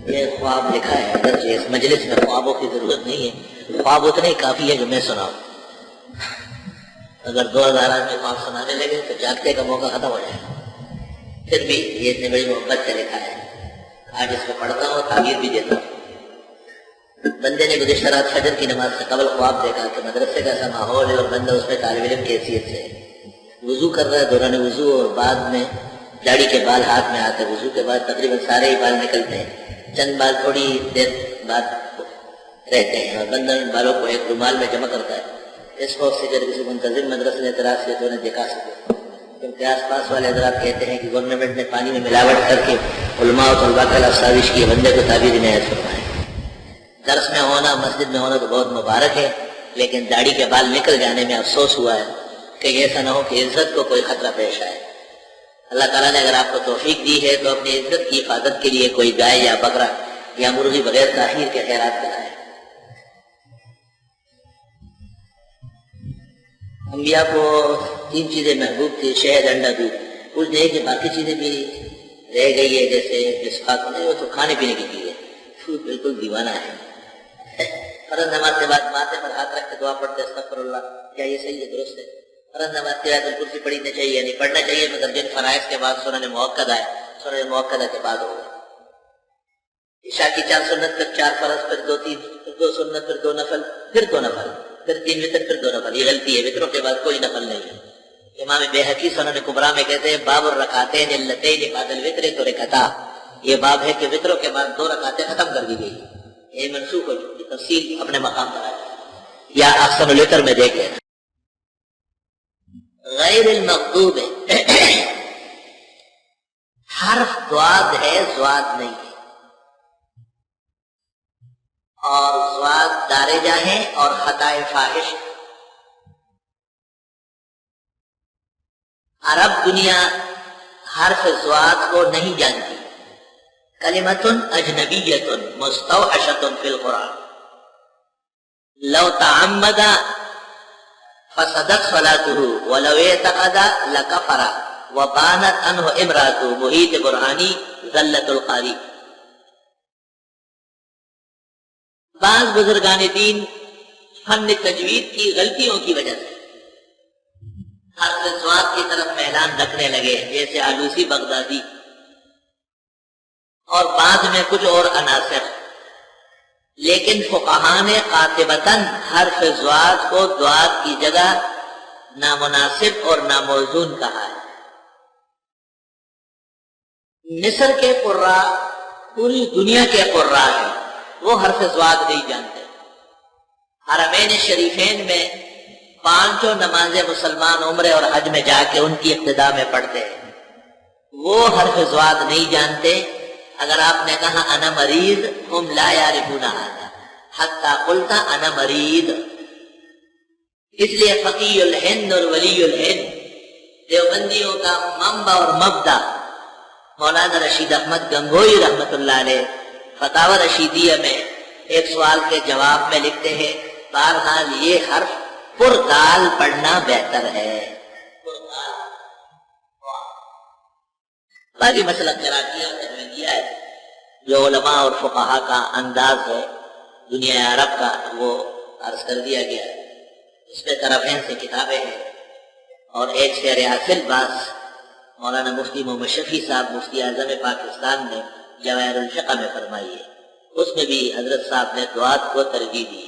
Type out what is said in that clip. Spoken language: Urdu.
یہ خواب لکھا ہے، اگرچہ اس مجلس میں خوابوں کی ضرورت نہیں ہے، خواب اتنے ہی کافی ہے جو میں سناؤں۔ اگر 2000 آدمی خواب سنانے لگے تو جاگتے کا موقع ختم ہو جائے گا۔ پھر بھی یہ اتنی بڑی محبت سے لکھا ہے، آج اس کو پڑھتا ہوں، تعبیر بھی دیتا ہوں۔ بندے نے گزشتہ رات فجر کی نماز سے قبل خواب دیکھا کہ مدرسے کا ایسا ماحول ہے اور بندہ اس میں طالب علم کی حیثیت سے وضو کر رہا ہے، دوران وضو، اور بعد میں داڑھی کے بال ہاتھ میں آتے ہیں۔ وضو کے بعد تقریباً سارے ہی بال نکلتے ہیں، چند بال تھوڑی دیر بعد رہتے ہیں، اور بندہ ان بالوں کو ایک رومال میں جمع کرتا ہے، اس خوف سے کہ کسی منتظم مدرسے نے اعتراض کیا تو انہیں دکھا سکے، کیونکہ آس پاس والے حضرات کہتے ہیں کہ گورنمنٹ نے پانی میں ملاوٹ کر کے علماء و طلباء کے خلاف سازش کی، بندے کو تعبیر عنایت فرمائے۔ درس میں ہونا، مسجد میں ہونا تو بہت مبارک ہے، لیکن داڑھی کے بال نکل جانے میں افسوس ہوا ہے کہ ایسا نہ ہو کہ عزت کو کوئی خطرہ پیش آئے۔ اللہ تعالیٰ نے اگر آپ کو توفیق دی ہے تو اپنی عزت کی حفاظت کے لیے کوئی گائے یا بکرا یا مرغی بغیر تاخیر کے خیرات کرائے۔ انبیاء کو 3 چیزیں محبوب تھی، شہد، انڈا، دودھ۔ کچھ دے کہ باقی چیزیں بھی رہ گئی ہے، جیسے مسواک نہیں، وہ تو کھانے پینے کی چیزیں۔ بالکل دیوانہ ہے۔ فرض نماز کے بعد ماتھے پر ہاتھ رکھ کے دعا پڑھتے استغفر اللہ، کیا یہ صحیح ہے، درست ہے؟ فرض نماز کے بعد کرسی پڑھنی چاہیے، نہیں پڑھنا چاہیے، مگر جن فرائض کے بعد سنن موقدہ ہے، سنن موقدہ کے بعد ہوگا۔ عشاء کی 4 سنت، پھر 4 فرض، پھر 2 3، پھر 2 سنت، پھر 2 نفل، پھر 2 نفل، پھر 3 وتر، پھر 2 نفل۔ یہ غلطی ہے، وتروں کے بعد کوئی نفل نہیں ہے۔ امام بیہقی سنن کبریٰ میں کہتے ہیں باب الرکعتین اللتین بعد الوتر ترکتا، یہ باب ہے کہ وتروں کے بعد 2 رکعتیں ختم کر دی گئی، یہ منسوخ ہو چکی، تفصیل اپنے مقام پر ہے، یا احسن الوتر میں دیکھ لینا۔ غیر المغضوب حرف ضاد ہے، ضاد نہیں ہے، اور ضاد دارجہ ہے اور خطائے فاحش۔ عرب دنیا حرف ضاد کو نہیں جانتی۔ کلمۃ اجنبیۃ مستوحشۃ فی القرآن لو تعمد فصدت صلاته ولو اعتقد لکفر وبانت عنہ امراته، محیط برہانی، ذلت القاری۔ بعض بزرگان دین فن تجوید کی غلطیوں کی وجہ سے حرف ضاد کی طرف میلان رکھنے لگے، جیسے آلوسی بغدادی، اور بعد میں کچھ اور عناصر، لیکن فقہاء نے قاطبتاً حرف ضاد کو ضاد کی جگہ نامناسب اور ناموزون کہا ہے۔ مصر کے قراء پوری دنیا کے قراء ہیں، وہ حرف ضاد نہیں جانتے۔ حرمین شریفین میں 5 نمازیں مسلمان عمرے اور حج میں جا کے ان کی ابتدا میں پڑھتے ہیں، وہ حرف ضاد نہیں جانتے۔ اگر آپ نے کہا انا مریض، ہم لا یعرفون ھذا حتی قلت انا مریض۔ اس لیے فقیہ الہند اور ولی الہند دیوبندیوں کا منبع اور مبدا مولانا رشید احمد گنگوئی رحمت اللہ علیہ فتاوی رشیدیہ میں ایک سوال کے جواب میں لکھتے ہیں بہرحال یہ حرف پردال پڑھنا بہتر ہے۔ باقی مسئلہ قرائیہ اور تجویدیہ ہے، جو علماء اور فقہاء کا انداز ہے دنیا عرب کا، وہ عرض کر دیا گیا ہے۔ اس میں طرفین سے کتابیں ہیں، اور ایک شعر حاصل باز مولانا مفتی محمد شفیع صاحب مفتی اعظم پاکستان نے جواہر الفقہ میں فرمائی ہے، اس میں بھی حضرت صاحب نے دعات کو ترجیح دی ہے۔